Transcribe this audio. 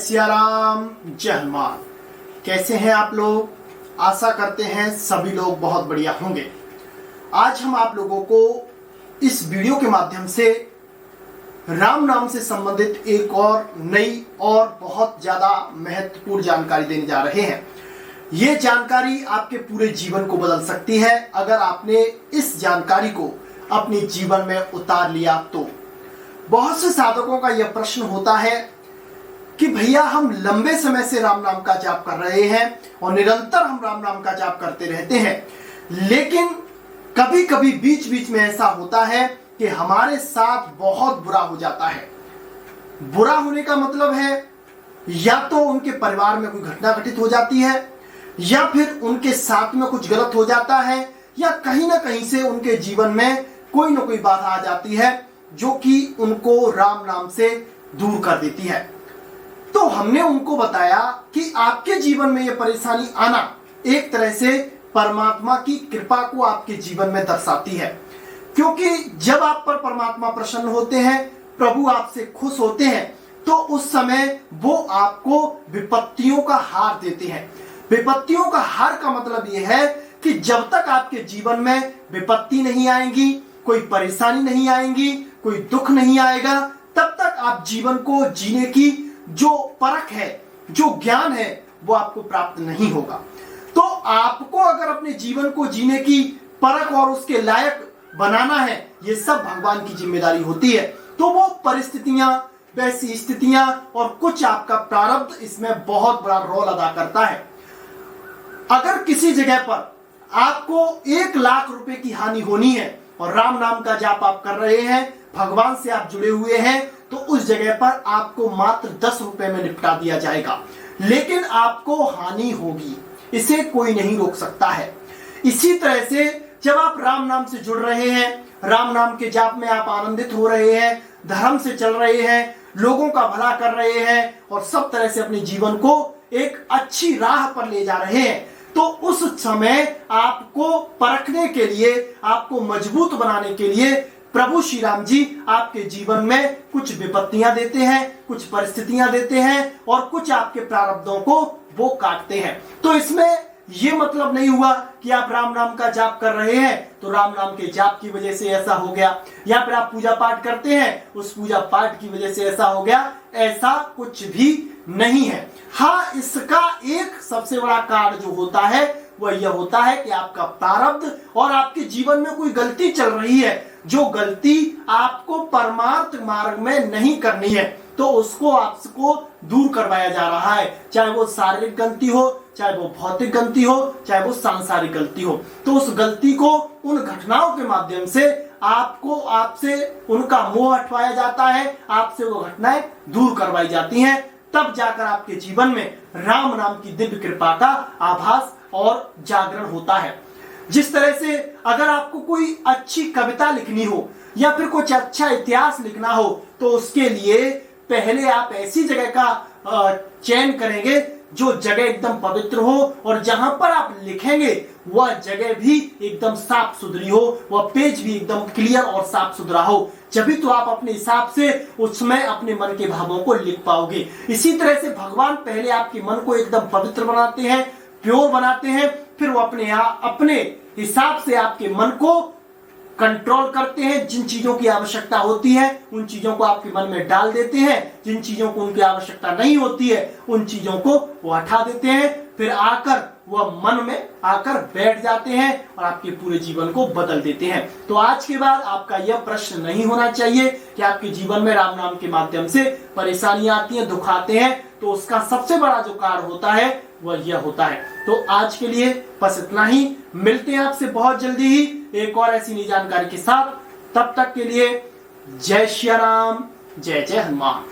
सिया राम, जय हनुमान। कैसे हैं आप लोग? आशा करते हैं सभी लोग बहुत बढ़िया होंगे। आज हम आप लोगों को इस वीडियो के माध्यम से राम नाम से संबंधित एक और नई और बहुत ज्यादा महत्वपूर्ण जानकारी देने जा रहे हैं। ये जानकारी आपके पूरे जीवन को बदल सकती है अगर आपने इस जानकारी को अपने जीवन में उतार लिया तो। बहुत से साधकों का यह प्रश्न होता है कि भैया हम लंबे समय से राम नाम का जाप कर रहे हैं और निरंतर हम राम नाम का जाप करते रहते हैं, लेकिन कभी कभी बीच बीच में ऐसा होता है कि हमारे साथ बहुत बुरा हो जाता है। बुरा होने का मतलब है या तो उनके परिवार में कोई घटना घटित हो जाती है, या फिर उनके साथ में कुछ गलत हो जाता है, या कहीं ना कहीं से उनके जीवन में कोई ना कोई बाधा आ जाती है जो कि उनको राम नाम से दूर कर देती है। तो हमने उनको बताया कि आपके जीवन में यह परेशानी आना एक तरह से परमात्मा की कृपा को आपके जीवन में दर्शाती है, क्योंकि जब आप पर परमात्मा प्रसन्न होते हैं, प्रभु आपसे खुश होते हैं, तो उस समय वो आपको विपत्तियों का हार देते हैं। विपत्तियों का हार का मतलब यह है कि जब तक आपके जीवन में विपत्ति नहीं आएगी, कोई परेशानी नहीं आएगी, कोई दुख नहीं आएगा, तब तक आप जीवन को जीने की जो परख है, जो ज्ञान है, वो आपको प्राप्त नहीं होगा। तो आपको अगर अपने जीवन को जीने की परख और उसके लायक बनाना है, ये सब भगवान की जिम्मेदारी होती है। तो वो परिस्थितियां, वैसी स्थितियां और कुछ आपका प्रारब्ध इसमें बहुत बड़ा रोल अदा करता है। अगर किसी जगह पर आपको 1 लाख रुपए की हानि होनी है और राम नाम का जाप आप कर रहे हैं, भगवान से आप जुड़े हुए हैं, तो उस जगह पर आपको मात्र 10 रुपए में निपटा दिया जाएगा, लेकिन आपको हानि होगी, इसे कोई नहीं रोक सकता है। इसी तरह से जब आप राम नाम से जुड़ रहे हैं, राम नाम के जाप में आप आनंदित हो रहे हैं, धर्म से चल रहे हैं, लोगों का भला कर रहे हैं और सब तरह से अपने जीवन को एक अच्छी राह पर ले जा रहे हैं, तो उस समय आपको परखने के लिए, आपको मजबूत बनाने के लिए प्रभु श्री राम जी आपके जीवन में कुछ विपत्तियां देते हैं, कुछ परिस्थितियां देते हैं और कुछ आपके प्रारब्धों को वो काटते हैं। तो इसमें ये मतलब नहीं हुआ कि आप राम नाम का जाप कर रहे हैं तो राम नाम के जाप की वजह से ऐसा हो गया, या फिर आप पूजा पाठ करते हैं उस पूजा पाठ की वजह से ऐसा हो गया, ऐसा कुछ भी नहीं है। हाँ, इसका एक सबसे बड़ा कारण जो होता है वह यह होता है कि आपका प्रारब्ध और आपके जीवन में कोई गलती चल रही है, जो गलती आपको परमार्थ मार्ग में नहीं करनी है, तो उसको आपको दूर करवाया जा रहा है। चाहे वो शारीरिक गलती हो, चाहे वो भौतिक गलती हो, चाहे वो सांसारिक गलती हो, तो उस गलती को उन घटनाओं के माध्यम से आपको, आपसे उनका मोह हटवाया जाता है, आपसे वो घटनाएं दूर करवाई जाती हैं। तब जाकर आपके जीवन में राम नाम की दिव्य कृपा का आभास और जागरण होता है। जिस तरह से अगर आपको कोई अच्छी कविता लिखनी हो या फिर कुछ अच्छा इतिहास लिखना हो, तो उसके लिए पहले आप ऐसी जगह का चयन करेंगे जो जगह एकदम पवित्र हो, और जहां पर आप लिखेंगे वह जगह भी एकदम साफ सुथरी हो, वह पेज भी एकदम क्लियर और साफ सुथरा हो। जभी तो आप अपने हिसाब से उसमें अपने मन के भावों को लिख पाओगे। इसी तरह से भगवान पहले आपके मन को एकदम पवित्र बनाते हैं, प्योर बनाते हैं, फिर वो अपने हिसाब से आपके मन को कंट्रोल करते हैं। जिन चीजों की आवश्यकता होती है उन चीजों को आपके मन में डाल देते हैं, जिन चीजों को उनकी आवश्यकता नहीं होती है उन चीजों को वो हटा देते हैं, फिर आकर वह मन में आकर बैठ जाते हैं और आपके पूरे जीवन को बदल देते हैं। तो आज के बाद आपका यह प्रश्न नहीं होना चाहिए कि आपके जीवन में राम नाम के माध्यम से परेशानियां आती हैं, दुख आते हैं, तो उसका सबसे बड़ा जो कारण होता है वह यह होता है। तो आज के लिए बस इतना ही। मिलते हैं आपसे बहुत जल्दी ही एक और ऐसी नई जानकारी के साथ। तब तक के लिए जय श्री राम, जय जय हनुमान।